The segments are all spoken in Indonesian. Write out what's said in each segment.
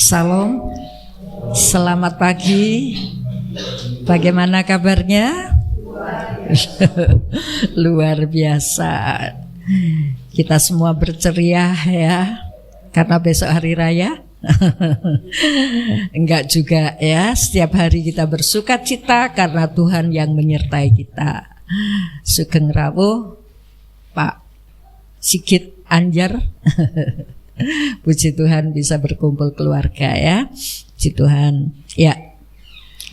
Salam, selamat pagi. Bagaimana kabarnya? Luar biasa. Kita semua berceria ya, karena besok hari raya. Enggak juga ya, setiap hari kita bersuka cita karena Tuhan yang menyertai kita. Sugeng rawuh Pak Sigit Anjar. Puji Tuhan bisa berkumpul keluarga ya. Puji Tuhan ya.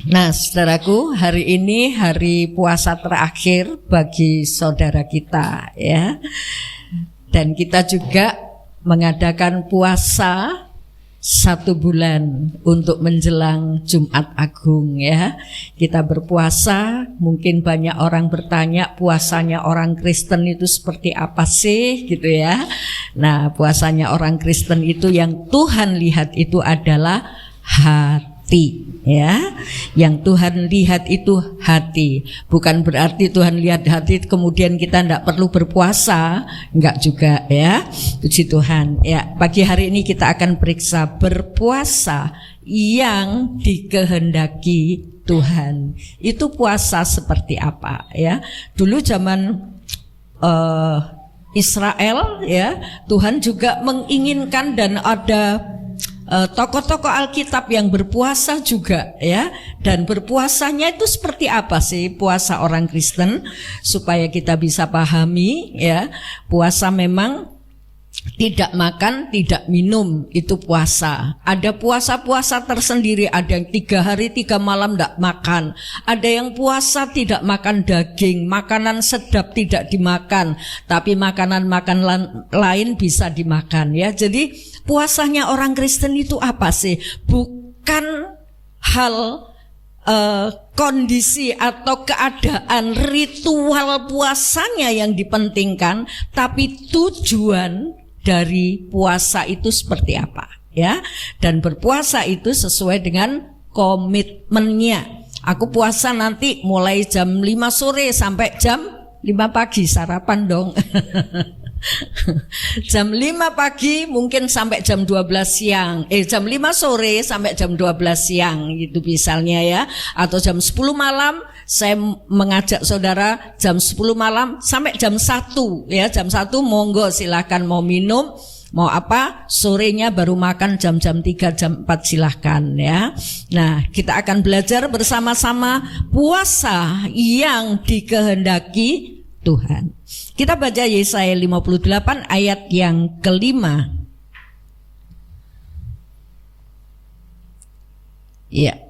Nah saudaraku, hari ini hari puasa terakhir bagi saudara kita ya. Dan kita juga mengadakan puasa 1 bulan untuk menjelang Jumat Agung ya. Kita berpuasa, mungkin banyak orang bertanya puasanya orang Kristen itu seperti apa sih gitu ya. Nah puasanya orang Kristen itu yang Tuhan lihat itu adalah hati ya. Yang Tuhan lihat itu hati. Bukan berarti Tuhan lihat hati kemudian kita tidak perlu berpuasa, enggak juga ya. Puji Tuhan ya. Pagi hari ini kita akan periksa berpuasa yang dikehendaki Tuhan. Itu puasa seperti apa ya. Dulu zaman Israel ya, Tuhan juga menginginkan dan ada tokoh-tokoh Alkitab yang berpuasa juga ya. Dan berpuasanya itu seperti apa sih puasa orang Kristen, supaya kita bisa pahami ya. Puasa memang tidak makan, tidak minum, itu puasa. Ada puasa-puasa tersendiri, ada yang 3 hari 3 malam tidak makan. Ada yang puasa tidak makan daging, makanan sedap tidak dimakan, tapi makanan-makanan lain bisa dimakan ya. Jadi puasanya orang Kristen itu apa sih? Bukan hal kondisi atau keadaan ritual puasanya yang dipentingkan, tapi tujuan dari puasa itu seperti apa ya. Dan berpuasa itu sesuai dengan komitmennya. Aku puasa nanti mulai jam 5 sore sampai jam 5 pagi, sarapan dong. Jam 5 pagi mungkin sampai jam 12 siang. Jam 5 sore sampai jam 12 siang gitu misalnya ya. Atau jam 10 malam saya mengajak saudara jam 10 malam sampai jam 1 ya. Jam 1 monggo silakan mau minum, mau apa, sorenya baru makan jam-jam 3, jam 4 silahkan ya. Nah kita akan belajar bersama-sama puasa yang dikehendaki Tuhan. Kita baca Yesaya 58 ayat yang kelima. Ya,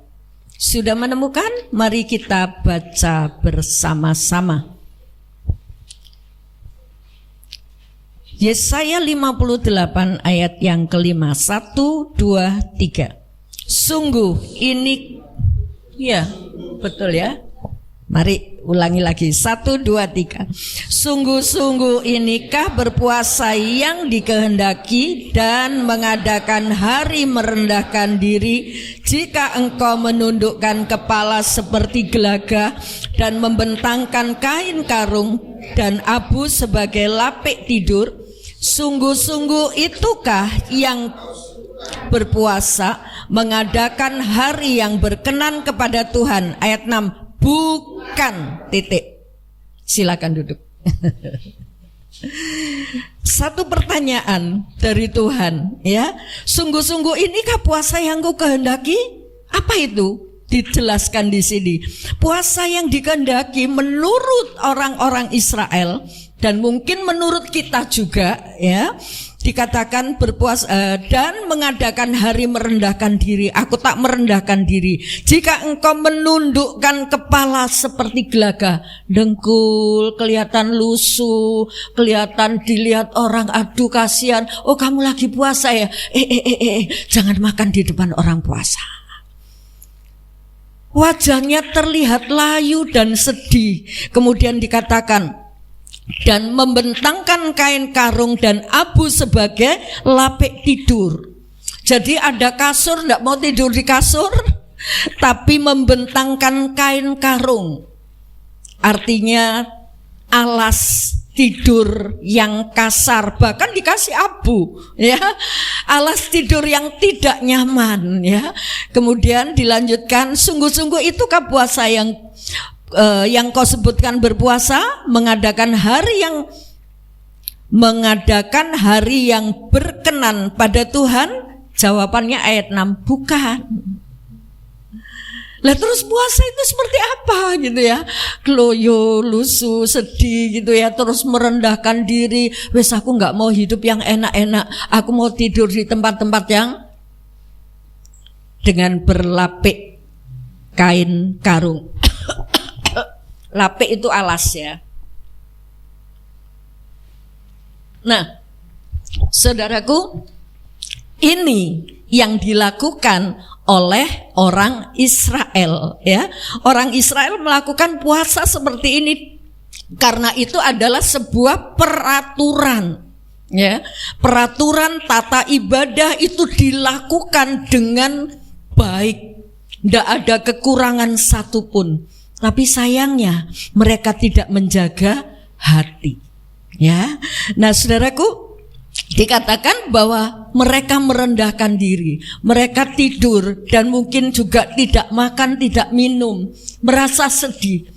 sudah menemukan? Mari kita baca bersama-sama. Yesaya 58 ayat yang kelima. 1, 2, 3. Sungguh ini, ya betul ya. Mari ulangi lagi. 1, 2, 3. Sungguh-sungguh inikah berpuasa yang dikehendaki dan mengadakan hari merendahkan diri, jika engkau menundukkan kepala seperti gelaga dan membentangkan kain karung dan abu sebagai lapik tidur. Sungguh-sungguh itukah yang berpuasa mengadakan hari yang berkenan kepada Tuhan. Ayat 6. Bukan titik. Silakan duduk. Satu pertanyaan dari Tuhan ya. Sungguh-sungguh inikah puasa yang kau kehendaki? Apa itu? Dijelaskan di sini. Puasa yang dikehendaki menurut orang-orang Israel dan mungkin menurut kita juga ya. Dikatakan berpuasa dan mengadakan hari merendahkan diri. Aku tak merendahkan diri jika engkau menundukkan kepala seperti gelaga, dengkul, kelihatan lusuh, kelihatan dilihat orang, aduh kasihan. Oh kamu lagi puasa ya? Jangan makan di depan orang puasa. Wajahnya terlihat layu dan sedih. Kemudian dikatakan dan membentangkan kain karung dan abu sebagai lapik tidur. Jadi ada kasur, tidak mau tidur di kasur, tapi membentangkan kain karung. Artinya alas tidur yang kasar, bahkan dikasih abu, ya, alas tidur yang tidak nyaman, ya. Kemudian dilanjutkan, sungguh-sungguh itukah puasa yang kau sebutkan berpuasa, mengadakan hari yang berkenan pada Tuhan? Jawabannya ayat 6, bukan. Lah terus puasa itu seperti apa gitu ya? Kloyo, lusuh, sedih gitu ya, terus merendahkan diri. Wes aku nggak mau hidup yang enak-enak, aku mau tidur di tempat-tempat yang dengan berlapik kain karung. Lapik itu alas ya. Nah, saudaraku, ini yang dilakukan oleh orang Israel, ya. Orang Israel melakukan puasa seperti ini karena itu adalah sebuah peraturan, ya. Peraturan tata ibadah itu dilakukan dengan baik, tidak ada kekurangan satupun. Tapi sayangnya mereka tidak menjaga hati, ya. Nah, saudaraku, dikatakan bahwa mereka merendahkan diri, mereka tidur dan mungkin juga tidak makan, tidak minum, merasa sedih.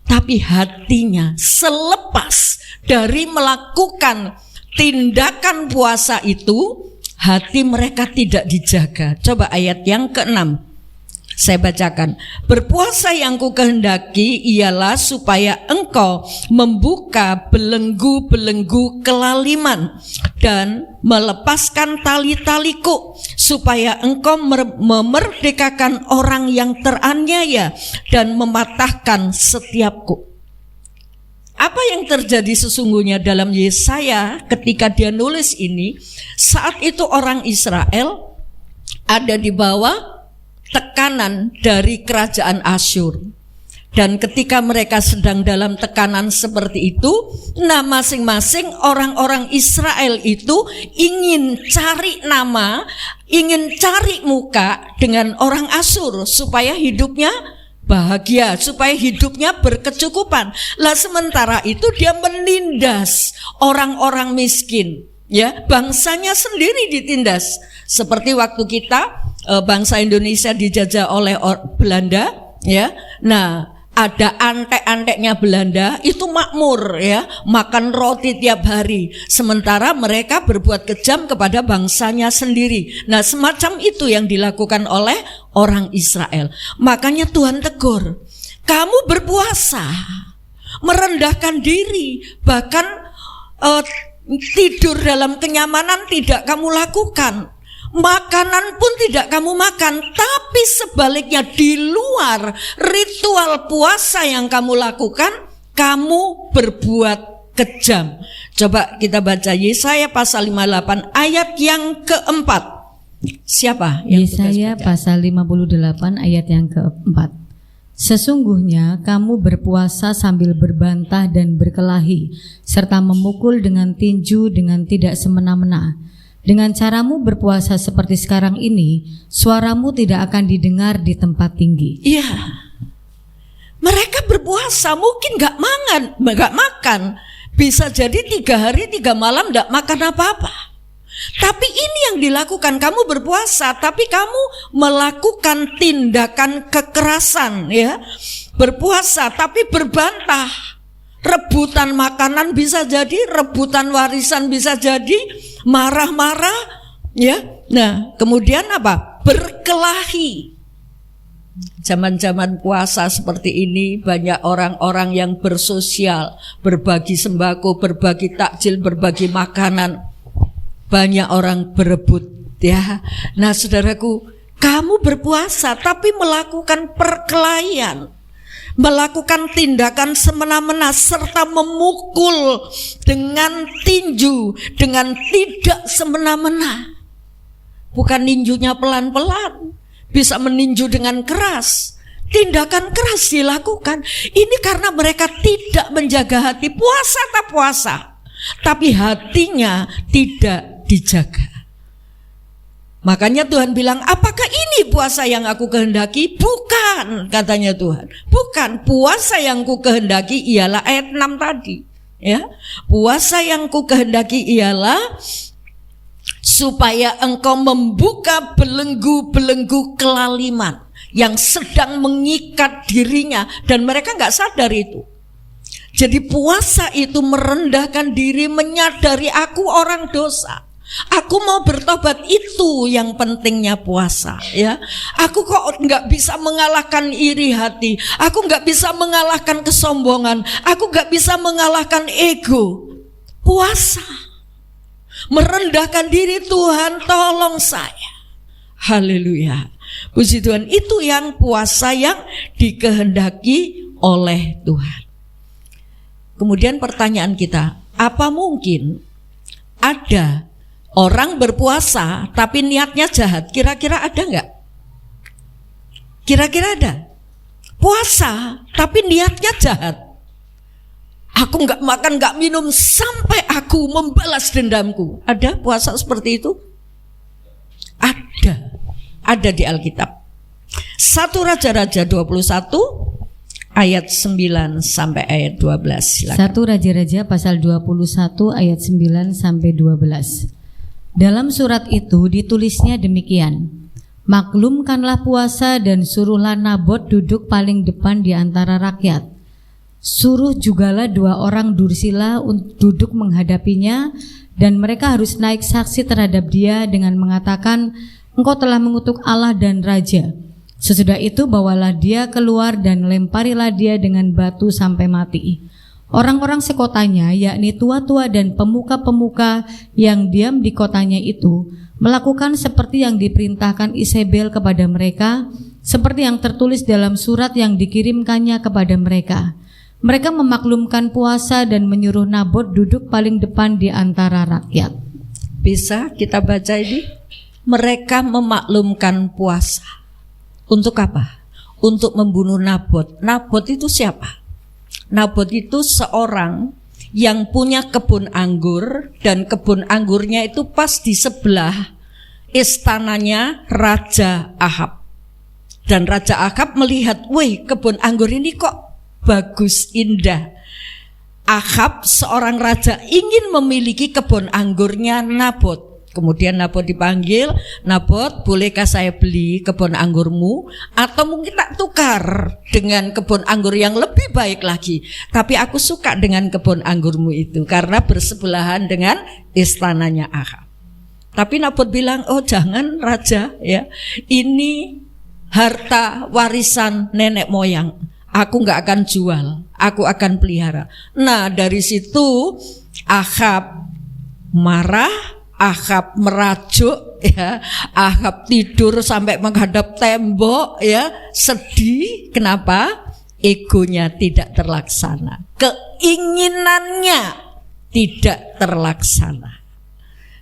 Tapi hatinya selepas dari melakukan tindakan puasa itu, hati mereka tidak dijaga. Coba ayat yang ke-6 saya bacakan. Berpuasa yang ku kehendaki ialah supaya engkau membuka belenggu-belenggu kelaliman dan melepaskan tali-taliku, supaya engkau memerdekakan orang yang teraniaya dan mematahkan setiapku. Apa yang terjadi sesungguhnya dalam Yesaya ketika dia nulis ini? Saat itu orang Israel ada di bawah tekanan dari kerajaan Asyur. Dan ketika mereka sedang dalam tekanan seperti itu, nah masing-masing orang-orang Israel itu ingin cari nama, ingin cari muka dengan orang Asyur supaya hidupnya bahagia, supaya hidupnya berkecukupan. Lah sementara itu dia menindas orang-orang miskin, ya, bangsanya sendiri ditindas. Seperti waktu kita bangsa Indonesia dijajah oleh Belanda, ya. Nah, ada antek-anteknya Belanda itu makmur, ya, makan roti tiap hari, sementara mereka berbuat kejam kepada bangsanya sendiri. Nah, semacam itu yang dilakukan oleh orang Israel. Makanya Tuhan tegur, kamu berpuasa, merendahkan diri, bahkan tidur dalam kenyamanan tidak kamu lakukan, makanan pun tidak kamu makan, tapi sebaliknya di luar ritual puasa yang kamu lakukan, kamu berbuat kejam. Coba kita baca Yesaya pasal 58 ayat yang keempat. Siapa yang Yesaya pasal 58 ayat yang keempat. Sesungguhnya kamu berpuasa sambil berbantah dan berkelahi, serta memukul dengan tinju dengan tidak semena-mena. Dengan caramu berpuasa seperti sekarang ini, suaramu tidak akan didengar di tempat tinggi. Iya, mereka berpuasa mungkin gak makan, bisa jadi 3 hari 3 malam gak makan apa-apa. Tapi ini yang dilakukan, kamu berpuasa, tapi kamu melakukan tindakan kekerasan, ya. Berpuasa tapi berbantah, rebutan makanan bisa jadi, rebutan warisan bisa jadi, marah-marah, ya. Nah, kemudian apa? Berkelahi. Zaman-zaman puasa seperti ini banyak orang-orang yang bersosial, berbagi sembako, berbagi takjil, berbagi makanan. Banyak orang berebut, ya. Nah, saudaraku, kamu berpuasa tapi melakukan perkelahian, melakukan tindakan semena-mena, serta memukul dengan tinju dengan tidak semena-mena. Bukan ninjunya pelan-pelan, bisa meninju dengan keras. Tindakan keras dilakukan. Ini karena mereka tidak menjaga hati. Puasa tak puasa, tapi hatinya tidak dijaga. Makanya Tuhan bilang, apakah ini puasa yang aku kehendaki? Bukan, katanya Tuhan. Bukan, puasa yang ku kehendaki ialah ayat 6 tadi. ya. Puasa yang ku kehendaki ialah supaya engkau membuka belenggu-belenggu kelaliman yang sedang mengikat dirinya, dan mereka nggak sadar itu. Jadi puasa itu merendahkan diri, menyadari aku orang dosa. Aku mau bertobat, itu yang pentingnya puasa, ya. Aku kok nggak bisa mengalahkan iri hati, aku nggak bisa mengalahkan kesombongan, aku nggak bisa mengalahkan ego. Puasa merendahkan diri, Tuhan tolong saya. Haleluya, puji Tuhan. Itu yang puasa yang dikehendaki oleh Tuhan. Kemudian pertanyaan kita, apa mungkin ada orang berpuasa tapi niatnya jahat? Kira-kira ada enggak? Kira-kira ada? Puasa tapi niatnya jahat. Aku enggak makan, enggak minum sampai aku membalas dendamku. Ada puasa seperti itu? Ada di Alkitab. 1 Raja-Raja 21 ayat 9 sampai ayat 12. Silakan. 1 Raja-Raja pasal 21 ayat 9 sampai 12. Dalam surat itu ditulisnya demikian: maklumkanlah puasa dan suruhlah Nabot duduk paling depan di antara rakyat. Suruh jugalah 2 orang dursila duduk menghadapinya, dan mereka harus naik saksi terhadap dia dengan mengatakan, engkau telah mengutuk Allah dan Raja. Sesudah itu bawalah dia keluar dan lemparilah dia dengan batu sampai mati. Orang-orang sekotanya, yakni tua-tua dan pemuka-pemuka yang diam di kotanya itu, melakukan seperti yang diperintahkan Isabel kepada mereka, seperti yang tertulis dalam surat yang dikirimkannya kepada mereka. Mereka memaklumkan puasa dan menyuruh Nabot duduk paling depan di antara rakyat. Bisa kita baca ini? Mereka memaklumkan puasa. Untuk apa? Untuk membunuh Nabot. Nabot itu siapa? Nabot itu seorang yang punya kebun anggur, dan kebun anggurnya itu pas di sebelah istananya Raja Ahab. Dan Raja Ahab melihat, wih, kebun anggur ini kok bagus, indah. Ahab seorang raja ingin memiliki kebun anggurnya Nabot. Kemudian Nabot dipanggil, Nabot, bolehkah saya beli kebun anggurmu? Atau mungkin tak tukar dengan kebun anggur yang lebih baik lagi. Tapi aku suka dengan kebun anggurmu itu karena bersebelahan dengan istananya Ahab. Tapi Nabot bilang, oh jangan raja, ya, ini harta warisan nenek moyang. Aku gak akan jual, aku akan pelihara. Nah, dari situ Ahab marah, Ahab merajuk, ya. Ahab tidur sampai menghadap tembok, ya, sedih. Kenapa? Egonya tidak terlaksana, keinginannya tidak terlaksana.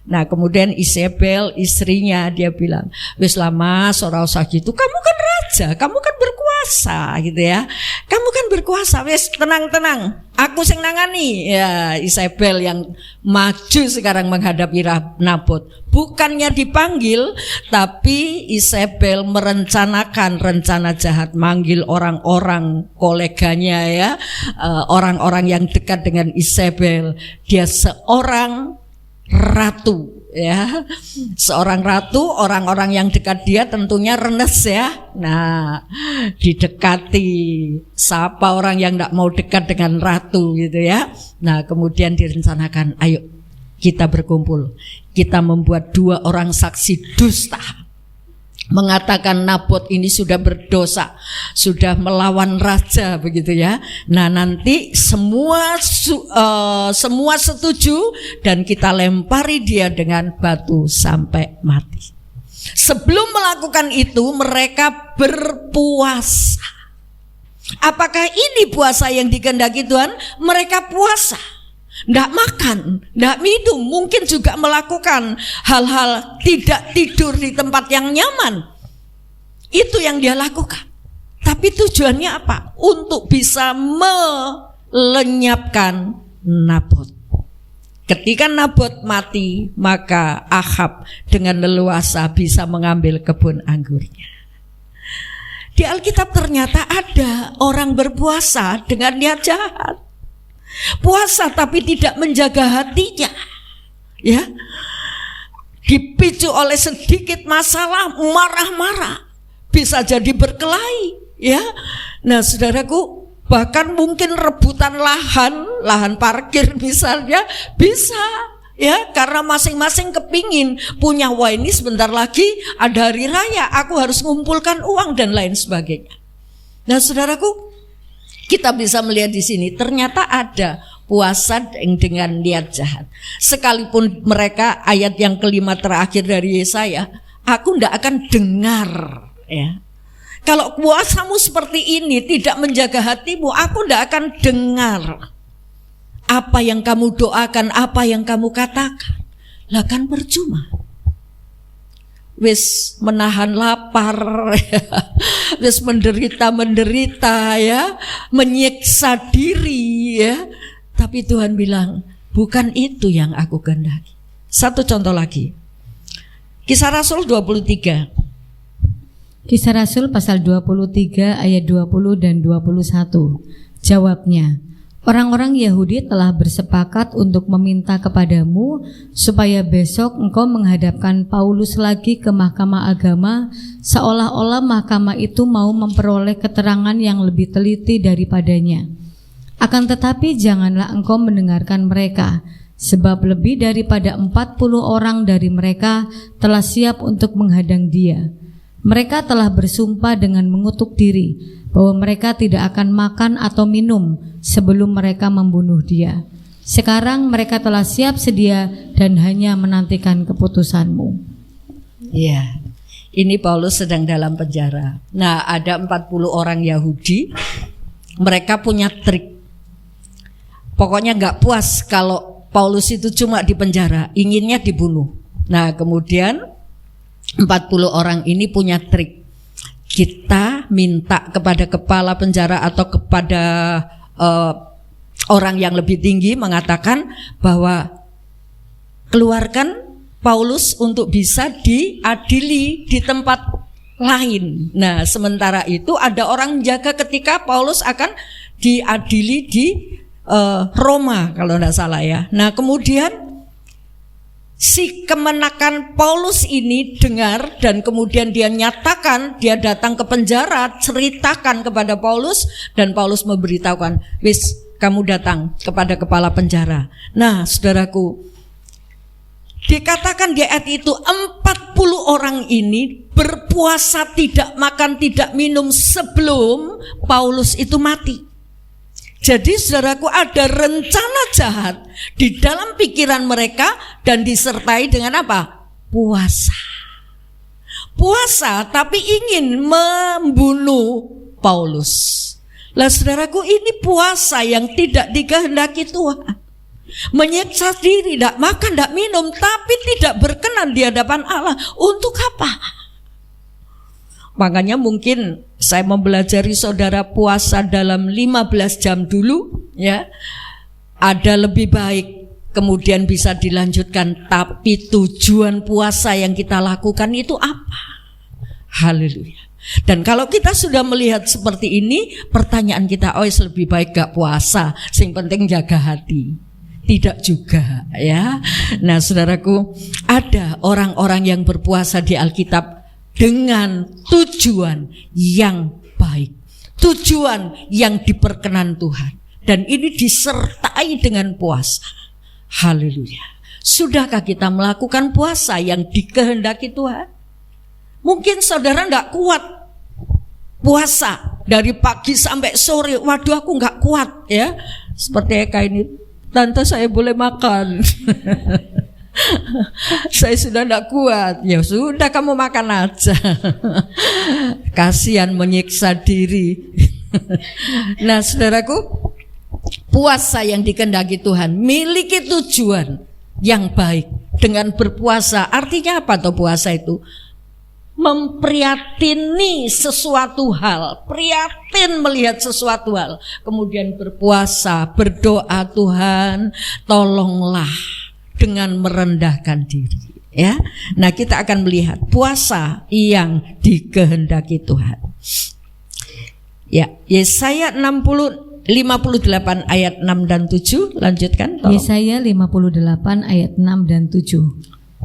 Nah, kemudian Isabel istrinya, dia bilang, wis lama ora usah gitu, kamu kan raja, kamu kan berkuasa gitu ya. Kamu kan berkuasa, wis tenang-tenang, aku sing nangani. Ya, Isabel yang maju sekarang menghadapi Nabot. Bukannya dipanggil, tapi Isabel merencanakan rencana jahat, manggil orang-orang koleganya, ya, orang-orang yang dekat dengan Isabel. Dia seorang ratu, ya, seorang ratu. Orang-orang yang dekat dia tentunya renes, ya. Nah, didekati. Siapa orang yang tidak mau dekat dengan ratu gitu, ya. Nah, kemudian direncanakan, ayo kita berkumpul, kita membuat 2 orang saksi dusta, mengatakan Nabot ini sudah berdosa, sudah melawan raja, begitu ya. Nah, nanti semua setuju dan kita lempari dia dengan batu sampai mati. Sebelum melakukan itu mereka berpuasa. Apakah ini puasa yang dikehendaki Tuhan? Mereka puasa, tidak makan, tidak minum, mungkin juga melakukan hal-hal tidak tidur di tempat yang nyaman. Itu yang dia lakukan. Tapi tujuannya apa? Untuk bisa melenyapkan Nabot. Ketika Nabot mati, maka Ahab dengan leluasa bisa mengambil kebun anggurnya. Di Alkitab ternyata ada orang berpuasa dengan niat jahat. Puasa tapi tidak menjaga hatinya, ya, dipicu oleh sedikit masalah marah-marah, bisa jadi berkelahi, ya. Nah, saudaraku, bahkan mungkin rebutan lahan parkir misalnya bisa, ya, karena masing-masing kepingin punya, wah ini sebentar lagi ada hari raya, aku harus ngumpulkan uang dan lain sebagainya. Nah, saudaraku, kita bisa melihat di sini ternyata ada puasa dengan niat jahat. Sekalipun mereka, ayat yang kelima terakhir dari Yesaya, aku tidak akan dengar, ya. Kalau puasamu seperti ini tidak menjaga hatimu, aku tidak akan dengar apa yang kamu doakan, apa yang kamu katakan. Lah kan percuma. Wis menahan lapar, wis menderita ya, menyiksa diri, ya. Tapi Tuhan bilang, bukan itu yang aku kehendaki. Satu contoh lagi, Kisah Rasul 23. Kisah Rasul pasal 23 ayat 20 dan 21. Jawabnya, orang-orang Yahudi telah bersepakat untuk meminta kepadamu supaya besok engkau menghadapkan Paulus lagi ke mahkamah agama, seolah-olah mahkamah itu mau memperoleh keterangan yang lebih teliti daripadanya. Akan tetapi janganlah engkau mendengarkan mereka, sebab lebih daripada 40 orang dari mereka telah siap untuk menghadang dia. Mereka telah bersumpah dengan mengutuk diri bahwa mereka tidak akan makan atau minum sebelum mereka membunuh dia. Sekarang mereka telah siap sedia dan hanya menantikan keputusanmu. Ya, ini Paulus sedang dalam penjara. Nah, ada 40 orang Yahudi, mereka punya trik. Pokoknya gak puas kalau Paulus itu cuma di penjara, inginnya dibunuh. Nah, kemudian 40 orang ini punya trik. Kita minta kepada kepala penjara atau kepada orang yang lebih tinggi, mengatakan bahwa keluarkan Paulus untuk bisa diadili di tempat lain. Nah, sementara itu ada orang jaga ketika Paulus akan diadili di Roma kalau tidak salah, ya. Nah, kemudian si kemenakan Paulus ini dengar dan kemudian dia nyatakan, dia datang ke penjara, ceritakan kepada Paulus, dan Paulus memberitahukan, wis kamu datang kepada kepala penjara. Nah, saudaraku, dikatakan di ayat itu 40 orang ini berpuasa, tidak makan, tidak minum sebelum Paulus itu mati. Jadi saudaraku, ada rencana jahat di dalam pikiran mereka dan disertai dengan apa? Puasa. Puasa tapi ingin membunuh Paulus. Lah saudaraku, ini puasa yang tidak dikehendaki Tuhan. Menyiksa diri, tidak makan, tidak minum, tapi tidak berkenan di hadapan Allah. Untuk apa? Makanya mungkin saya mempelajari saudara puasa dalam 15 jam dulu, ya. Ada lebih baik, kemudian bisa dilanjutkan. Tapi tujuan puasa yang kita lakukan itu apa? Haleluya. Dan kalau kita sudah melihat seperti ini, pertanyaan kita, lebih baik gak puasa, sing penting jaga hati. Tidak juga, ya. Nah, saudaraku, ada orang-orang yang berpuasa di Alkitab dengan tujuan yang baik, tujuan yang diperkenan Tuhan, dan ini disertai dengan puasa. Haleluya. Sudahkah kita melakukan puasa yang dikehendaki Tuhan? Mungkin saudara enggak kuat puasa dari pagi sampai sore. Waduh, aku enggak kuat, ya. Seperti Eka ini, tante saya boleh makan. Saya sudah tidak kuat. Ya sudah, kamu makan aja. Kasihan menyiksa diri. Nah, saudaraku, puasa yang dikehendaki Tuhan miliki tujuan yang baik. Dengan berpuasa, artinya apa tuh puasa itu? Memprihatini sesuatu hal, prihatin melihat sesuatu hal, kemudian berpuasa, berdoa, Tuhan tolonglah, dengan merendahkan diri, ya. Nah, kita akan melihat puasa yang dikehendaki Tuhan. Ya, Yesaya 66 58 ayat 6 dan 7, lanjutkan tolong. Yesaya 58 ayat 6 dan 7.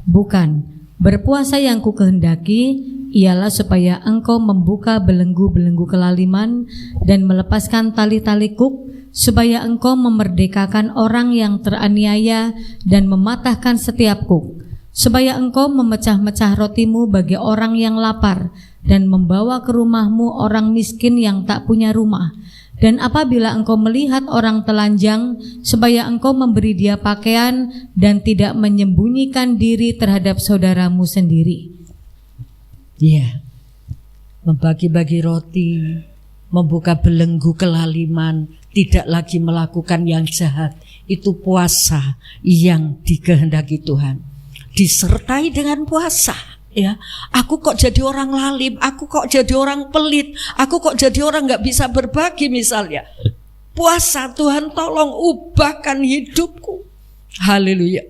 Bukan, berpuasa yang ku kehendaki ialah supaya engkau membuka belenggu-belenggu kelaliman dan melepaskan tali-tali kuk, supaya engkau memerdekakan orang yang teraniaya dan mematahkan setiap kuk, supaya engkau memecah-mecah rotimu bagi orang yang lapar dan membawa ke rumahmu orang miskin yang tak punya rumah. Dan apabila engkau melihat orang telanjang, supaya engkau memberi dia pakaian dan tidak menyembunyikan diri terhadap saudaramu sendiri. Iya, membagi-bagi roti, membuka belenggu kelaliman, tidak lagi melakukan yang jahat. Itu puasa yang dikehendaki Tuhan. Disertai dengan puasa. Ya, aku kok jadi orang lalim, aku kok jadi orang pelit, aku kok jadi orang gak bisa berbagi misalnya. Puasa, Tuhan tolong ubahkan hidupku. Haleluya.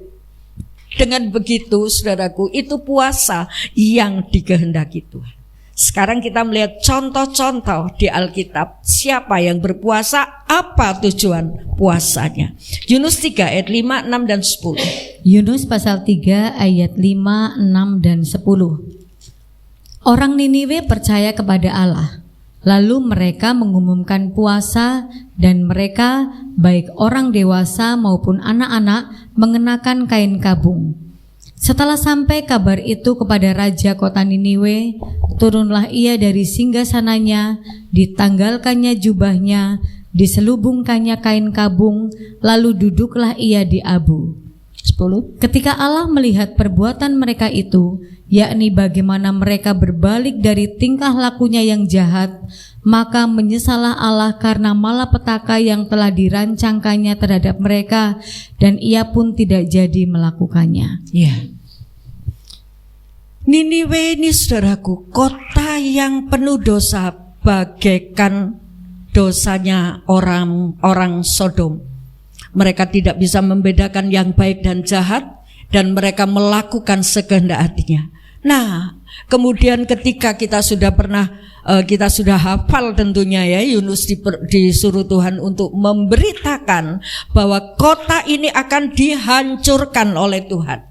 Dengan begitu saudaraku, itu puasa yang dikehendaki Tuhan. Sekarang kita melihat contoh-contoh di Alkitab. Siapa yang berpuasa, apa tujuan puasanya. Yunus 3 ayat 5, 6 dan 10. Yunus pasal 3 ayat 5, 6 dan 10. Orang Niniwe percaya kepada Allah. Lalu mereka mengumumkan puasa dan mereka, baik orang dewasa maupun anak-anak, mengenakan kain kabung. Setelah sampai kabar itu kepada raja kota Niniwe, turunlah ia dari singgasananya, ditanggalkannya jubahnya, diselubungkannya kain kabung, lalu duduklah ia di abu. 10. Ketika Allah melihat perbuatan mereka itu, yakni bagaimana mereka berbalik dari tingkah lakunya yang jahat, maka menyesallah Allah karena malapetaka yang telah dirancangkannya terhadap mereka, dan ia pun tidak jadi melakukannya. Ya. Niniwe ini saudaraku, kota yang penuh dosa, bagaikan dosanya orang Sodom. Mereka tidak bisa membedakan yang baik dan jahat, dan mereka melakukan sekehendak hatinya. Nah, kemudian ketika kita sudah hafal tentunya ya, Yunus disuruh Tuhan untuk memberitakan bahwa kota ini akan dihancurkan oleh Tuhan.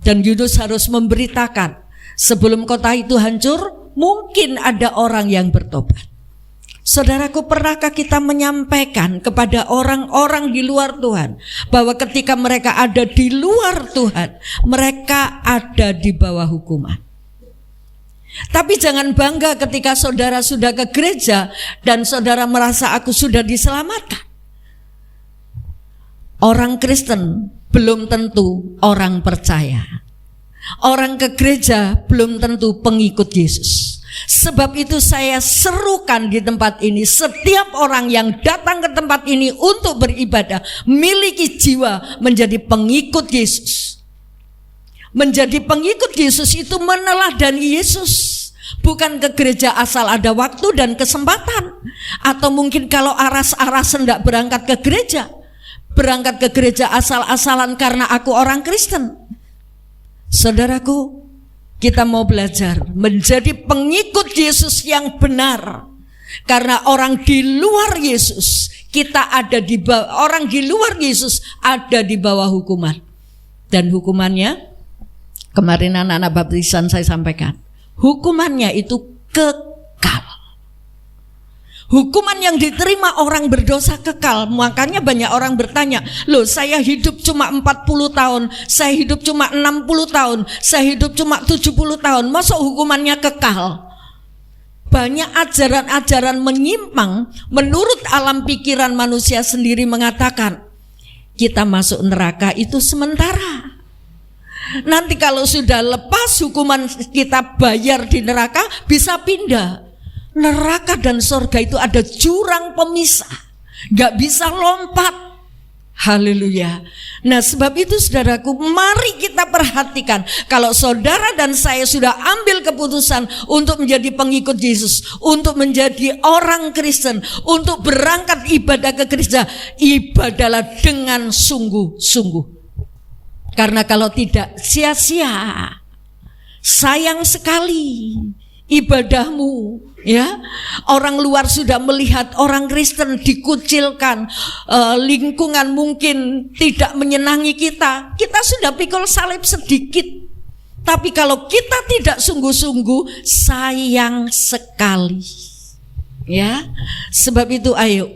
Dan Yunus harus memberitakan, sebelum kota itu hancur, mungkin ada orang yang bertobat. Saudaraku, pernahkah kita menyampaikan kepada orang-orang di luar Tuhan bahwa ketika mereka ada di luar Tuhan, mereka ada di bawah hukuman? Tapi jangan bangga ketika saudara sudah ke gereja dan saudara merasa aku sudah diselamatkan. Orang Kristen belum tentu orang percaya. Orang ke gereja belum tentu pengikut Yesus. Sebab itu saya serukan di tempat ini, setiap orang yang datang ke tempat ini untuk beribadah, miliki jiwa menjadi pengikut Yesus. Menjadi pengikut Yesus itu meneladani Yesus. Bukan ke gereja asal ada waktu dan kesempatan. Atau mungkin kalau aras-arasan tidak berangkat ke gereja. Berangkat ke gereja asal-asalan karena aku orang Kristen. Saudaraku, kita mau belajar menjadi pengikut Yesus yang benar. Karena orang di luar Yesus, kita ada di bawah, orang di luar Yesus ada di bawah hukuman. Dan hukumannya, kemarin anak-anak baptisan saya sampaikan, hukumannya itu kekal. Hukuman yang diterima orang berdosa kekal. Makanya banyak orang bertanya, loh saya hidup cuma 40 tahun, saya hidup cuma 60 tahun, saya hidup cuma 70 tahun, masa hukumannya kekal? Banyak ajaran-ajaran menyimpang menurut alam pikiran manusia sendiri mengatakan, kita masuk neraka itu sementara. Nanti kalau sudah lepas hukuman kita bayar di neraka, bisa pindah. Neraka dan surga itu ada jurang pemisah, gak bisa lompat. Haleluya. Nah sebab itu saudaraku, mari kita perhatikan, kalau saudara dan saya sudah ambil keputusan untuk menjadi pengikut Yesus, untuk menjadi orang Kristen, untuk berangkat ibadah ke gereja, ibadahlah dengan sungguh-sungguh. Karena kalau tidak, sia-sia. Sayang sekali ibadahmu Ya, orang luar sudah melihat orang Kristen dikucilkan, lingkungan mungkin tidak menyenangi kita. Kita sudah pikul salib sedikit, tapi kalau kita tidak sungguh-sungguh, sayang sekali. Ya, sebab itu ayo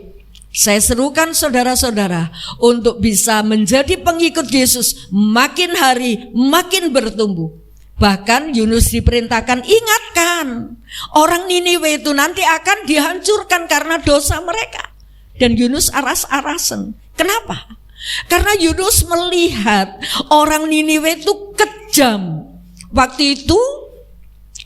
saya serukan saudara-saudara untuk bisa menjadi pengikut Yesus, makin hari makin bertumbuh. Bahkan Yunus diperintahkan, ingatkan, orang Niniwe itu nanti akan dihancurkan karena dosa mereka. Dan Yunus aras-arasan. Kenapa? Karena Yunus melihat orang Niniwe itu kejam. Waktu itu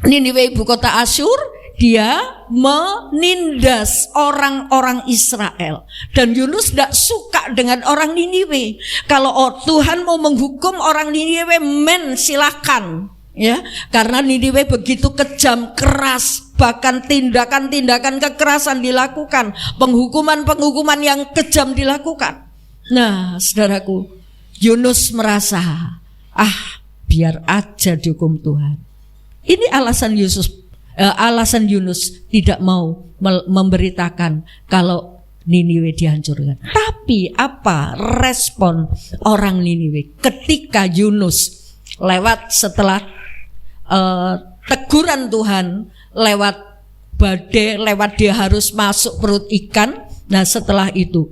Niniwe ibu kota Asyur, dia menindas orang-orang Israel. Dan Yunus tidak suka dengan orang Niniwe. Kalau Tuhan mau menghukum orang Niniwe, silakan. Ya, karena Niniwe begitu kejam, keras, bahkan tindakan-tindakan kekerasan dilakukan, penghukuman-penghukuman yang kejam dilakukan. Nah, saudaraku, Yunus merasa, biar aja dihukum Tuhan. Ini alasan Yunus tidak mau memberitakan kalau Niniwe dihancurkan. Tapi apa respon orang Niniwe ketika Yunus lewat setelah teguran Tuhan, lewat badai, lewat dia harus masuk perut ikan. Nah, setelah itu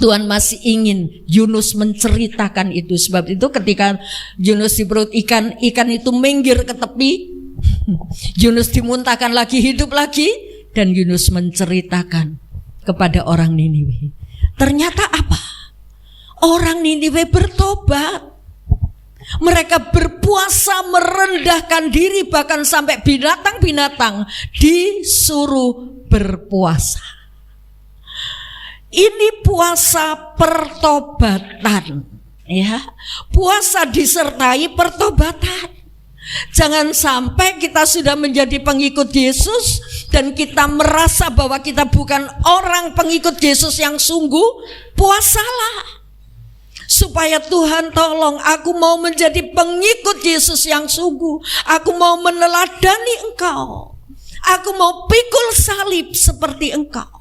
Tuhan masih ingin Yunus menceritakan itu. Sebab itu ketika Yunus di perut ikan, ikan itu minggir ke tepi, Yunus dimuntahkan lagi, hidup lagi, dan Yunus menceritakan kepada orang Niniwe. Ternyata apa? Orang Niniwe bertobat. Mereka berpuasa, merendahkan diri, bahkan sampai binatang-binatang disuruh berpuasa. Ini puasa pertobatan, ya. Puasa disertai pertobatan. Jangan sampai kita sudah menjadi pengikut Yesus dan kita merasa bahwa kita bukan orang pengikut Yesus yang sungguh. Puasalah supaya Tuhan tolong, aku mau menjadi pengikut Yesus yang sungguh. Aku mau meneladani Engkau. Aku mau pikul salib seperti Engkau.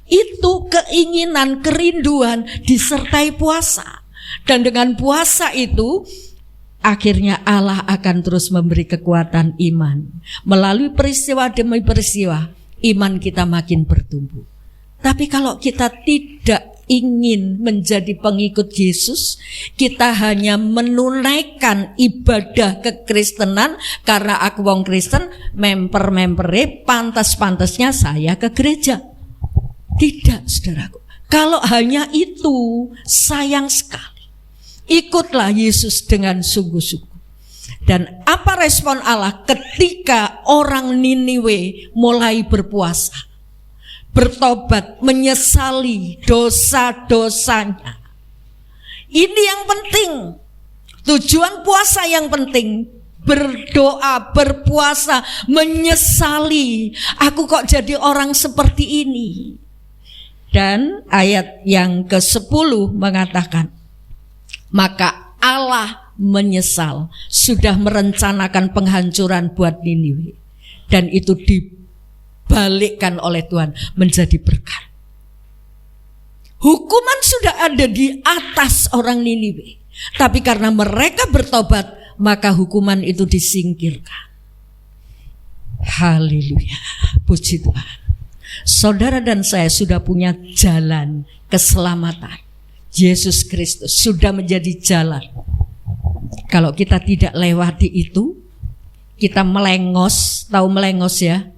Itu keinginan, kerinduan disertai puasa. Dan dengan puasa itu akhirnya Allah akan terus memberi kekuatan iman. Melalui peristiwa demi peristiwa, iman kita makin bertumbuh. Tapi kalau kita tidak ingin menjadi pengikut Yesus, kita hanya menunaikan ibadah kekristenan karena aku wong Kristen, memper-mempere, pantas-pantasnya saya ke gereja. Tidak, saudaraku. Kalau hanya itu, sayang sekali. Ikutlah Yesus dengan sungguh-sungguh. Dan apa respon Allah ketika orang Niniwe mulai berpuasa, bertobat, menyesali dosa-dosanya? Ini yang penting. Tujuan puasa yang penting. Berdoa, berpuasa, menyesali. Aku kok jadi orang seperti ini. Dan ayat yang ke-10 mengatakan, maka Allah menyesal sudah merencanakan penghancuran buat Niniwe. Dan itu dibalikkan oleh Tuhan menjadi berkat. Hukuman sudah ada di atas orang Niniwe, tapi karena mereka bertobat, maka hukuman itu disingkirkan. Haleluya, puji Tuhan. Saudara dan saya sudah punya jalan keselamatan. Yesus Kristus sudah menjadi jalan. Kalau kita tidak lewati itu, kita melengos, tahu melengos ya?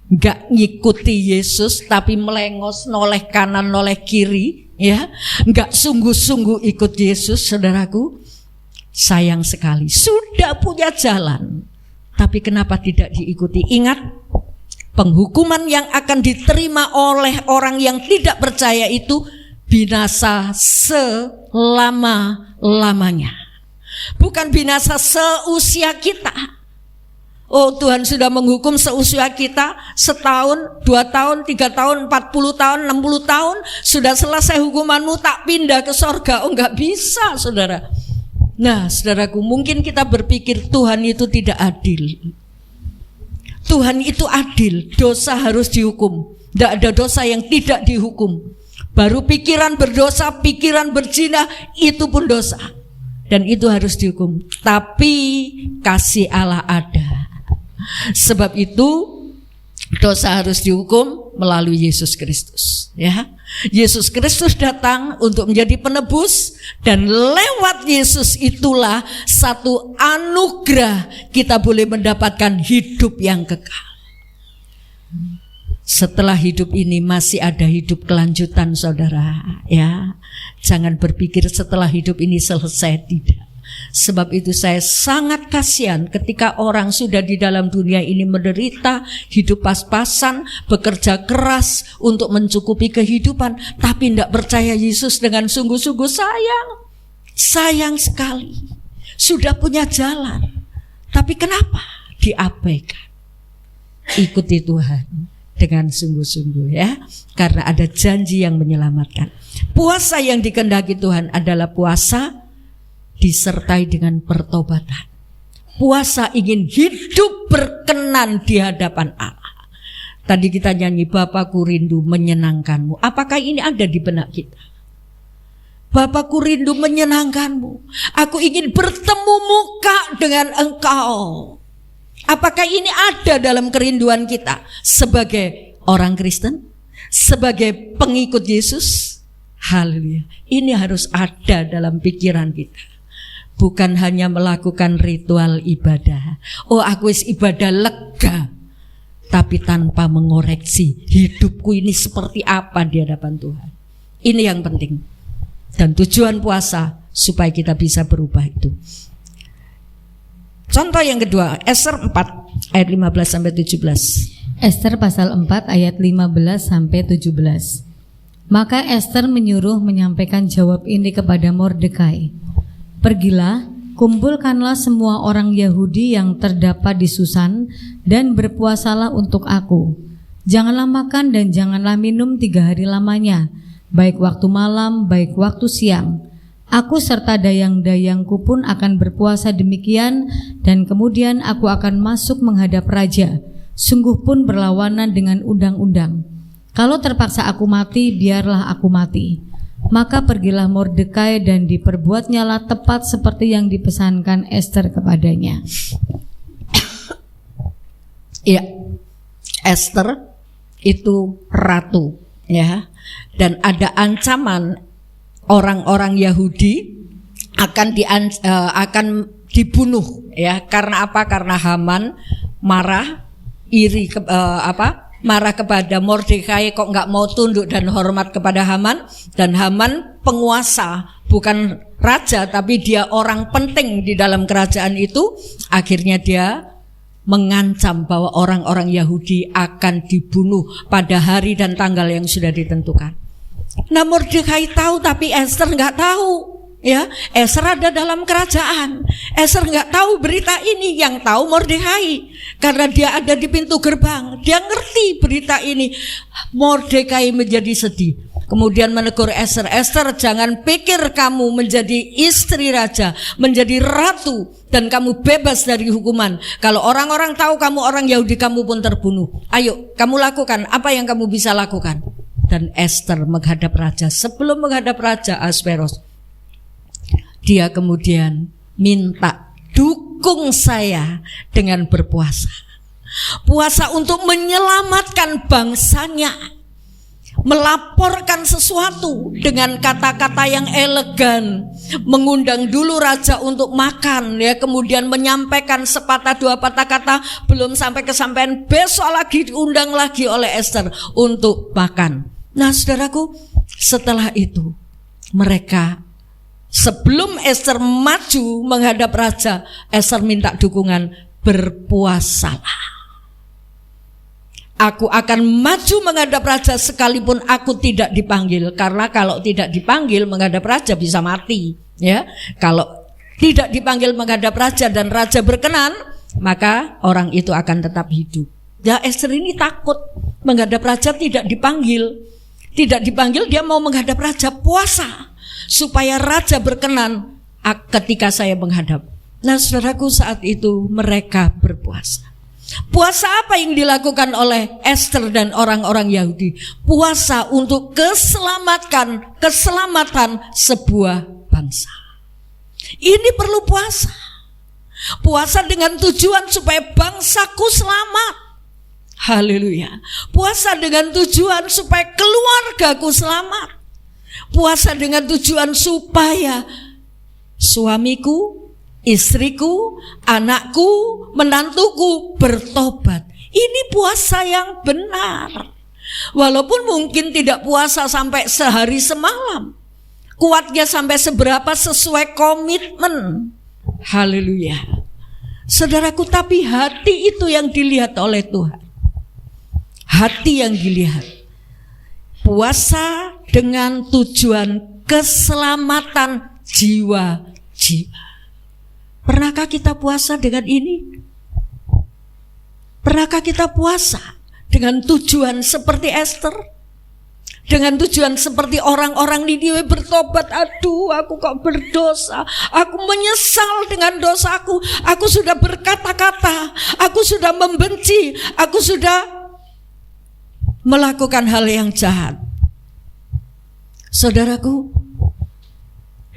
Enggak ngikuti Yesus, tapi melengos, noleh kanan, noleh kiri, ya. Enggak sungguh-sungguh ikut Yesus, saudaraku. Sayang sekali, sudah punya jalan, tapi kenapa tidak diikuti? Ingat, penghukuman yang akan diterima oleh orang yang tidak percaya itu binasa selama-lamanya. Bukan binasa seusia kita. Oh, Tuhan sudah menghukum seusia kita, setahun, 2 tahun, 3 tahun, 40 tahun, 60 tahun, sudah selesai hukumanmu, tak pindah ke sorga. Oh, enggak bisa, saudara. Nah, saudaraku, mungkin kita berpikir Tuhan itu tidak adil. Tuhan itu adil, dosa harus dihukum. Tidak ada dosa yang tidak dihukum. Baru pikiran berdosa, pikiran berzina, itu pun dosa. Dan itu harus dihukum. Tapi kasih Allah ada. Sebab itu dosa harus dihukum melalui Yesus Kristus. Ya, Yesus Kristus datang untuk menjadi penebus, dan lewat Yesus itulah satu anugerah kita boleh mendapatkan hidup yang kekal. Setelah hidup ini masih ada hidup kelanjutan, saudara. Ya, jangan berpikir setelah hidup ini selesai, tidak. Sebab itu saya sangat kasihan ketika orang sudah di dalam dunia ini menderita, hidup pas-pasan, bekerja keras untuk mencukupi kehidupan, tapi tidak percaya Yesus dengan sungguh-sungguh. Sayang sekali. Sudah punya jalan, tapi kenapa diabaikan? Ikuti Tuhan dengan sungguh-sungguh, ya, karena ada janji yang menyelamatkan. Puasa yang dikehendaki Tuhan adalah puasa disertai dengan pertobatan. Puasa ingin hidup berkenan di hadapan Allah. Tadi kita nyanyi, Bapakku rindu menyenangkanmu. Apakah ini ada di benak kita? Bapakku rindu menyenangkanmu. Aku ingin bertemu muka dengan engkau. Apakah ini ada dalam kerinduan kita sebagai orang Kristen, sebagai pengikut Yesus? Haleluya. Ini harus ada dalam pikiran kita. Bukan hanya melakukan ritual ibadah. Oh, aku ibadah lega, tapi tanpa mengoreksi hidupku ini seperti apa di hadapan Tuhan. Ini yang penting. Dan tujuan puasa supaya kita bisa berubah itu. Contoh yang kedua, Ester 4 ayat 15 sampai 17. Ester pasal 4 ayat 15 sampai 17. Maka Ester menyuruh menyampaikan jawab ini kepada Mordekai. Pergilah, kumpulkanlah semua orang Yahudi yang terdapat di Susan dan berpuasalah untuk aku. Janganlah makan dan janganlah minum 3 hari lamanya, baik waktu malam, baik waktu siang. Aku serta dayang-dayangku pun akan berpuasa demikian, dan kemudian aku akan masuk menghadap raja, sungguh pun berlawanan dengan undang-undang. Kalau terpaksa aku mati, biarlah aku mati. Maka pergilah Mordekai dan diperbuatnyalah tepat seperti yang dipesankan Ester kepadanya. Ya, Ester itu ratu, ya, dan ada ancaman orang-orang Yahudi akan dibunuh, ya. Karena apa? Karena Haman marah, marah kepada Mordekai, kok nggak mau tunduk dan hormat kepada Haman. Dan Haman penguasa, bukan raja, tapi dia orang penting di dalam kerajaan itu. Akhirnya dia mengancam bahwa orang-orang Yahudi akan dibunuh pada hari dan tanggal yang sudah ditentukan. Nah, Mordekai tahu, tapi Ester nggak tahu. Ya, Ester ada dalam kerajaan. Ester nggak tahu berita ini, yang tahu Mordekai, karena dia ada di pintu gerbang. Dia ngerti berita ini. Mordekai menjadi sedih. Kemudian menegur Ester, Ester, jangan pikir kamu menjadi istri raja, menjadi ratu, dan kamu bebas dari hukuman. Kalau orang-orang tahu kamu orang Yahudi, kamu pun terbunuh. Ayo, kamu lakukan apa yang kamu bisa lakukan. Dan Ester menghadap raja. Sebelum menghadap Raja Ahasveros, dia kemudian minta, dukung saya dengan berpuasa. Puasa untuk menyelamatkan bangsanya. Melaporkan sesuatu dengan kata-kata yang elegan. Mengundang dulu raja untuk makan, ya, kemudian menyampaikan sepatah dua patah kata, belum sampai kesampaian, besok lagi diundang lagi oleh Ester untuk makan. Nah, saudaraku, setelah itu mereka, sebelum Ester maju menghadap raja, Ester minta dukungan, berpuasalah. Aku akan maju menghadap raja sekalipun aku tidak dipanggil, karena kalau tidak dipanggil menghadap raja bisa mati, ya. Kalau tidak dipanggil menghadap raja dan raja berkenan, maka orang itu akan tetap hidup. Ya, Ester ini takut menghadap raja, tidak dipanggil. Tidak dipanggil, dia mau menghadap raja, puasa supaya raja berkenan ketika saya menghadap. Nah, saudaraku, saat itu mereka berpuasa. Puasa apa yang dilakukan oleh Esther dan orang-orang Yahudi? Puasa untuk keselamatan sebuah bangsa. Ini perlu puasa. Puasa dengan tujuan supaya bangsaku selamat. Haleluya. Puasa dengan tujuan supaya keluargaku selamat. Puasa dengan tujuan supaya suamiku, istriku, anakku, menantuku bertobat. Ini puasa yang benar. Walaupun mungkin tidak puasa sampai sehari semalam, kuatnya sampai seberapa sesuai komitmen. Haleluya. Saudaraku, tapi hati itu yang dilihat oleh Tuhan. Hati yang dilihat. Puasa dengan tujuan keselamatan jiwa-jiwa. Pernahkah kita puasa dengan ini? Pernahkah kita puasa dengan tujuan seperti Esther? Dengan tujuan seperti orang-orang Niniwe bertobat. Aduh, aku kok berdosa. Aku menyesal dengan dosaku. Aku sudah berkata-kata. Aku sudah membenci. Aku sudah melakukan hal yang jahat. Saudaraku,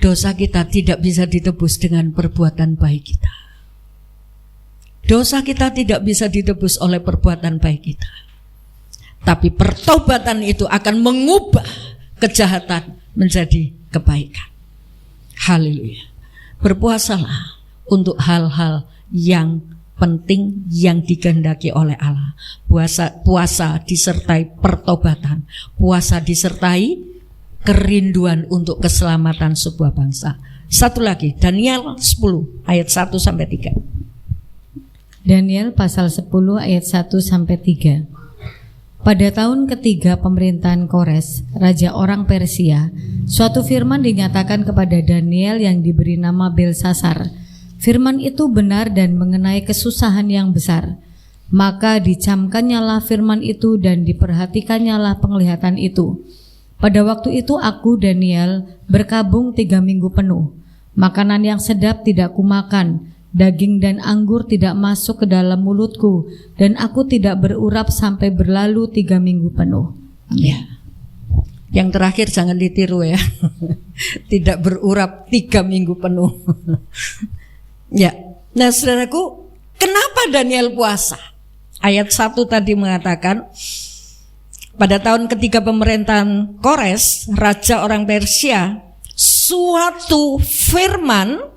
dosa kita tidak bisa ditebus dengan perbuatan baik kita. Dosa kita tidak bisa ditebus oleh perbuatan baik kita. Tapi pertobatan itu akan mengubah kejahatan menjadi kebaikan. Haleluya. Berpuasalah untuk hal-hal yang penting yang dikehendaki oleh Allah. Puasa disertai pertobatan. Puasa disertai kerinduan untuk keselamatan sebuah bangsa. Satu lagi, Daniel 10 ayat 1 sampai 3. Daniel pasal 10 ayat 1 sampai 3. Pada tahun ketiga pemerintahan Kores, raja orang Persia, suatu firman dinyatakan kepada Daniel yang diberi nama Belsasar. Firman itu benar dan mengenai kesusahan yang besar. Maka dicamkannyalah firman itu dan diperhatikannyalah penglihatan itu. Pada waktu itu aku, Daniel, berkabung 3 minggu penuh. Makanan yang sedap tidak kumakan, daging dan anggur tidak masuk ke dalam mulutku, dan aku tidak berurap sampai berlalu 3 minggu penuh. Ya. Yang terakhir jangan ditiru ya. Tidak berurap 3 minggu penuh. Ya. Nah, saudaraku, kenapa Daniel puasa? Ayat 1 tadi mengatakan, pada tahun ketiga pemerintahan Kores, raja orang Persia, suatu firman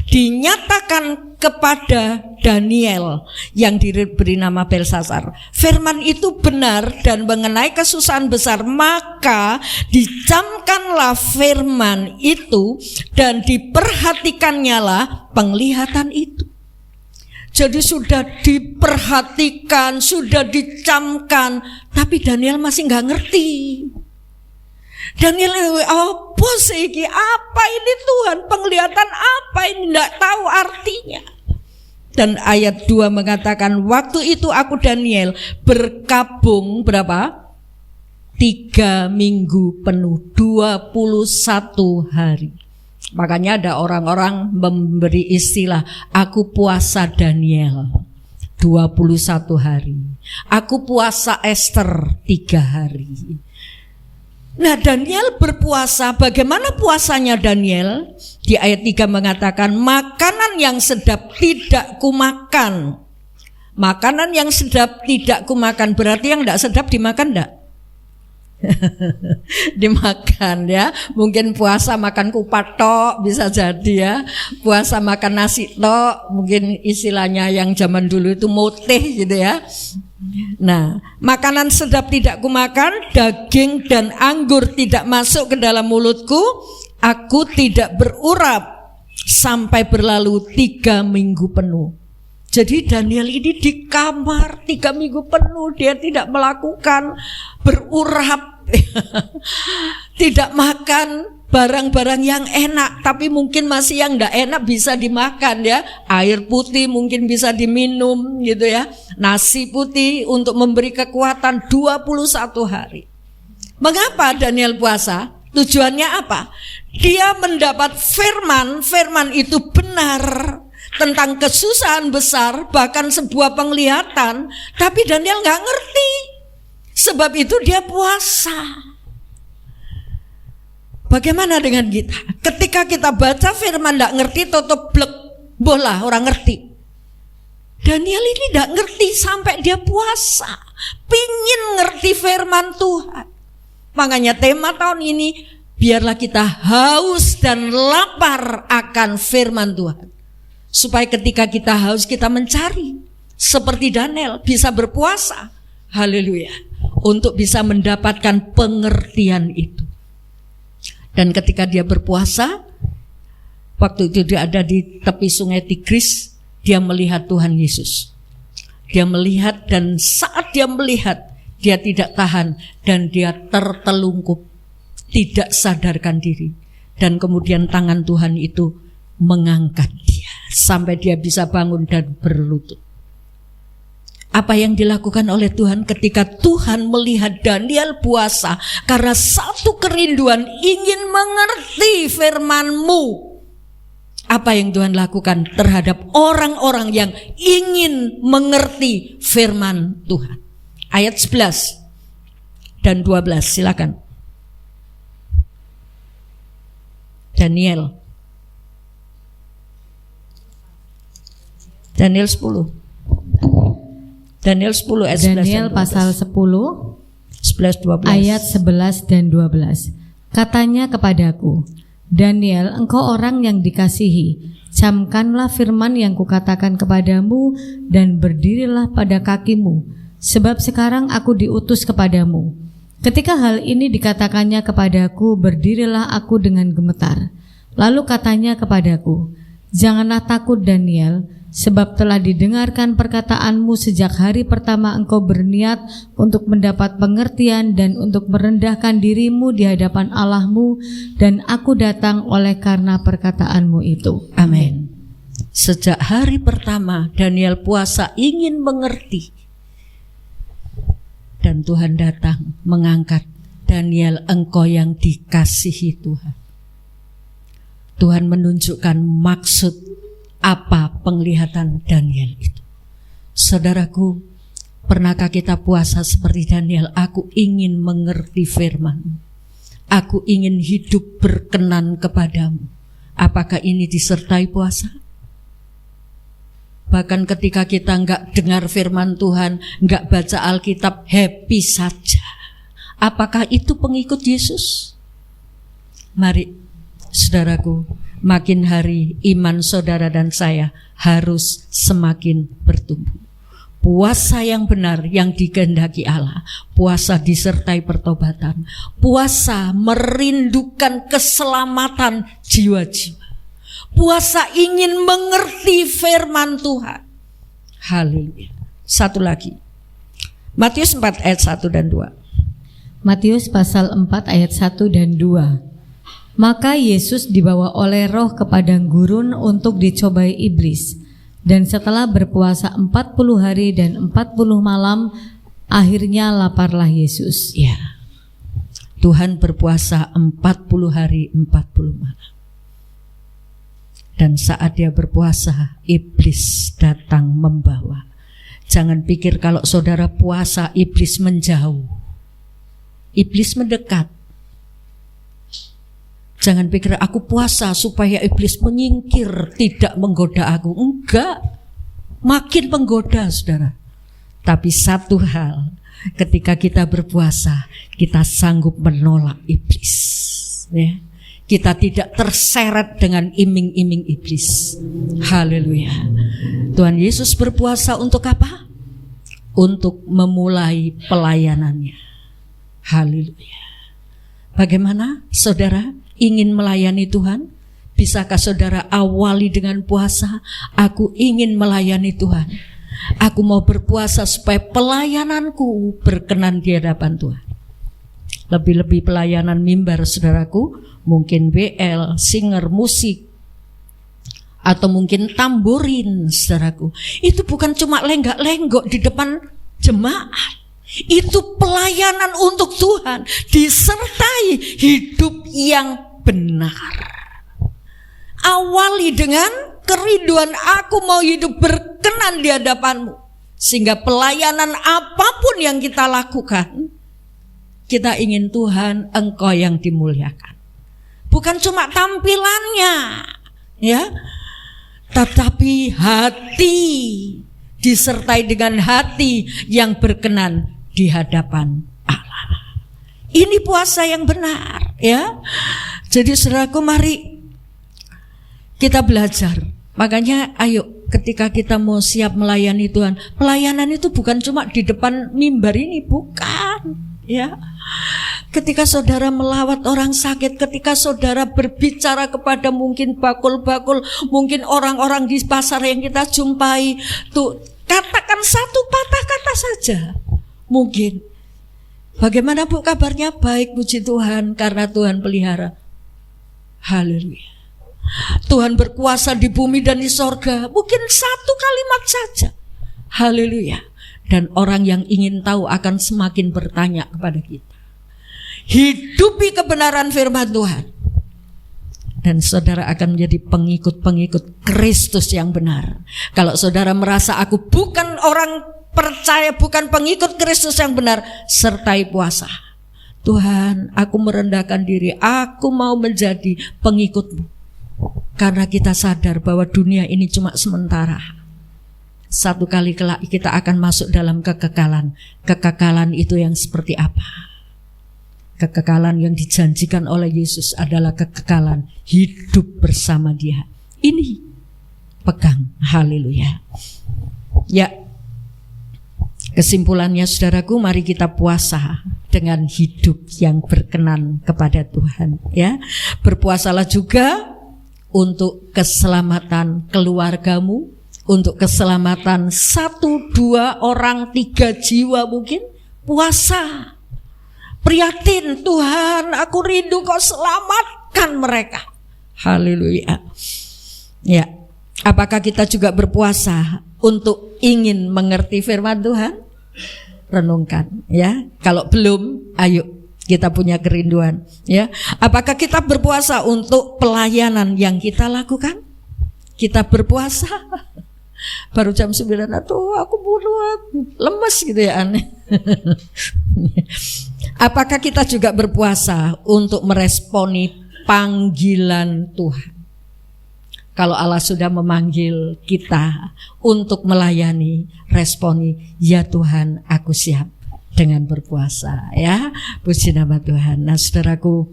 dinyatakan kepada Daniel yang diberi nama Belsasar. Firman itu benar dan mengenai kesusahan besar, maka dicamkanlah firman itu dan diperhatikannyalah penglihatan itu. Jadi sudah diperhatikan, sudah dicamkan, tapi Daniel masih nggak ngerti. Daniel, apa sih ini? Apa ini Tuhan? Penglihatan apa ini? Tidak tahu artinya. Dan ayat 2 mengatakan, waktu itu aku Daniel berkabung berapa? 3 minggu penuh, 21 hari. Makanya ada orang-orang memberi istilah, aku puasa Daniel 21 hari. Aku puasa Esther 3 hari. Nah, Daniel berpuasa. Bagaimana puasanya Daniel? Di ayat 3 mengatakan, makanan yang sedap tidak kumakan. Makanan yang sedap tidak kumakan, berarti yang tidak sedap dimakan enggak? Dimakan ya. Mungkin puasa makan kupat tok, bisa jadi ya. Puasa makan nasi tok, mungkin istilahnya yang zaman dulu itu moteh gitu ya. Nah, makanan sedap tidak kumakan, daging dan anggur tidak masuk ke dalam mulutku, aku tidak berurap sampai berlalu 3 minggu penuh. Jadi Daniel ini di kamar 3 minggu penuh, dia tidak melakukan berurap, tidak makan barang-barang yang enak, tapi mungkin masih yang enggak enak bisa dimakan ya. Air putih mungkin bisa diminum gitu ya. Nasi putih untuk memberi kekuatan 21 hari. Mengapa Daniel puasa? Tujuannya apa? Dia mendapat firman itu benar tentang kesusahan besar, bahkan sebuah penglihatan, tapi Daniel nggak ngerti. Sebab itu dia puasa. Bagaimana dengan kita? Ketika kita baca firman nggak ngerti, tutup blek, bola orang ngerti. Daniel ini nggak ngerti sampai dia puasa, pingin ngerti firman Tuhan. Makanya tema tahun ini, biarlah kita haus dan lapar akan firman Tuhan. Supaya ketika kita haus, kita mencari. Seperti Daniel, bisa berpuasa. Haleluya. Untuk bisa mendapatkan pengertian itu. Dan ketika dia berpuasa, waktu itu dia ada di tepi sungai Tigris, dia melihat Tuhan Yesus. Dia melihat, dan saat dia melihat, dia tidak tahan dan dia tertelungkup, tidak sadarkan diri. Dan kemudian tangan Tuhan itu mengangkat dia sampai dia bisa bangun dan berlutut. Apa yang dilakukan oleh Tuhan ketika Tuhan melihat Daniel puasa karena satu kerinduan ingin mengerti firman-Mu. Apa yang Tuhan lakukan terhadap orang-orang yang ingin mengerti firman Tuhan? Ayat 11 dan 12, silakan. Daniel 10. Daniel 10 ayat 11 Daniel pasal 10 11 12. ayat 11 dan 12. Katanya kepadaku, Daniel, engkau orang yang dikasihi, camkanlah firman yang kukatakan kepadamu dan berdirilah pada kakimu, sebab sekarang aku diutus kepadamu. Ketika hal ini dikatakannya kepadaku, berdirilah aku dengan gemetar. Lalu katanya kepadaku, janganlah takut Daniel, sebab telah didengarkan perkataanmu sejak hari pertama engkau berniat untuk mendapat pengertian dan untuk merendahkan dirimu di hadapan Allahmu, dan aku datang oleh karena perkataanmu itu. Amin. Sejak hari pertama Daniel puasa ingin mengerti, dan Tuhan datang mengangkat. Daniel, engkau yang dikasihi Tuhan. Tuhan menunjukkan maksud apa penglihatan Daniel itu. Saudaraku, pernahkah kita puasa seperti Daniel? Aku ingin mengerti firman. Aku ingin hidup berkenan kepadamu. Apakah ini disertai puasa? Bahkan ketika kita enggak dengar firman Tuhan, enggak baca Alkitab, happy saja. Apakah itu pengikut Yesus? Mari, saudaraku, makin hari iman saudara dan saya harus semakin bertumbuh. Puasa yang benar yang dikehendaki Allah, puasa disertai pertobatan, puasa merindukan keselamatan jiwa-jiwa, puasa ingin mengerti firman Tuhan. Haleluya. Satu lagi, Matius 4 ayat 1 dan 2. Matius pasal 4 ayat 1 dan 2. Maka Yesus dibawa oleh Roh ke padang gurun untuk dicobai iblis. Dan setelah berpuasa 40 hari dan 40 malam, akhirnya laparlah Yesus. Ya, Tuhan berpuasa 40 hari 40 malam. Dan saat dia berpuasa, iblis datang membawa. Jangan pikir kalau saudara puasa, iblis menjauh. Iblis mendekat. Jangan pikir aku puasa supaya iblis menyingkir, tidak menggoda aku. Enggak, makin menggoda saudara. Tapi satu hal, ketika kita berpuasa, kita sanggup menolak iblis, ya. Kita tidak terseret dengan iming-iming iblis. Haleluya. Tuhan Yesus berpuasa untuk apa? Untuk memulai pelayanannya. Haleluya. Bagaimana saudara ingin melayani Tuhan? Bisakah saudara awali dengan puasa? Aku ingin melayani Tuhan. Aku mau berpuasa supaya pelayananku berkenan di hadapan Tuhan. Lebih-lebih pelayanan mimbar saudaraku, mungkin BL, singer, musik, atau mungkin tamborin saudaraku. Itu bukan cuma lenggak-lenggok di depan jemaat. Itu pelayanan untuk Tuhan, disertai hidup yang benar. Awali dengan kerinduan, aku mau hidup berkenan di hadapanmu. Sehingga pelayanan apapun yang kita lakukan, kita ingin Tuhan, Engkau yang dimuliakan. Bukan cuma tampilannya, ya, tetapi hati, disertai dengan hati yang berkenan di hadapan Allah. Ini puasa yang benar, ya. Jadi saudaraku, mari kita belajar. Makanya ayo, ketika kita mau siap melayani Tuhan, pelayanan itu bukan cuma di depan mimbar ini, bukan, ya. Ketika saudara melawat orang sakit, ketika saudara berbicara kepada mungkin bakul-bakul, mungkin orang-orang di pasar yang kita jumpai, tuh katakan satu patah kata saja. Mungkin, bagaimana Bu kabarnya? Baik, puji Tuhan, karena Tuhan pelihara. Haleluya. Tuhan berkuasa di bumi dan di sorga. Mungkin satu kalimat saja. Haleluya. Dan orang yang ingin tahu akan semakin bertanya kepada kita. Hidupi kebenaran firman Tuhan, dan saudara akan menjadi pengikut-pengikut Kristus yang benar. Kalau saudara merasa aku bukan orang percaya, bukan pengikut Kristus yang benar, sertai puasa. Tuhan, aku merendahkan diri, aku mau menjadi pengikutmu. Karena kita sadar bahwa dunia ini cuma sementara. Satu kali kelak kita akan masuk dalam kekekalan. Kekekalan itu yang seperti apa? Kekekalan yang dijanjikan oleh Yesus adalah kekekalan hidup bersama Dia. Ini pegang, haleluya. Ya, kesimpulannya saudaraku, mari kita puasa dengan hidup yang berkenan kepada Tuhan, ya. Berpuasalah juga untuk keselamatan keluargamu, untuk keselamatan 1, 2 orang, 3 jiwa mungkin. Puasa, prihatin, Tuhan, aku rindu Kau selamatkan mereka. Haleluya. Ya, apakah kita juga berpuasa untuk ingin mengerti firman Tuhan? Renungkan, ya. Kalau belum, ayo kita punya kerinduan, ya. Apakah kita berpuasa untuk pelayanan yang kita lakukan? Kita berpuasa baru jam 9, aduh aku bunuh, lemes gitu ya, aneh. Apakah kita juga berpuasa untuk meresponi panggilan Tuhan? Kalau Allah sudah memanggil kita untuk melayani, responi, ya Tuhan, aku siap dengan berpuasa, ya. Puji nama Tuhan. Nah, saudaraku,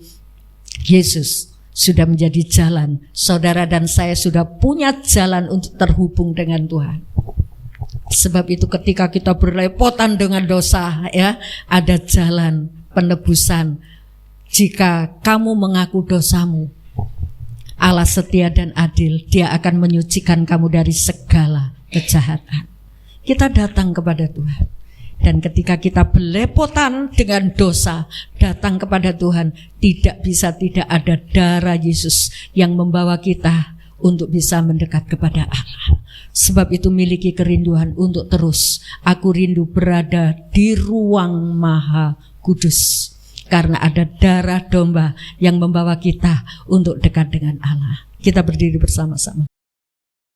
Yesus sudah menjadi jalan. Saudara dan saya sudah punya jalan untuk terhubung dengan Tuhan. Sebab itu ketika kita berlepotan dengan dosa, ya, ada jalan penebusan. Jika kamu mengaku dosamu, Allah setia dan adil, Dia akan menyucikan kamu dari segala kejahatan. Kita datang kepada Tuhan, dan ketika kita berlepotan dengan dosa, datang kepada Tuhan, tidak ada darah Yesus yang membawa kita untuk bisa mendekat kepada Allah. Sebab itu miliki kerinduan untuk terus, aku rindu berada di ruang Maha Kudus, karena ada darah domba yang membawa kita untuk dekat dengan Allah. Kita berdiri bersama-sama.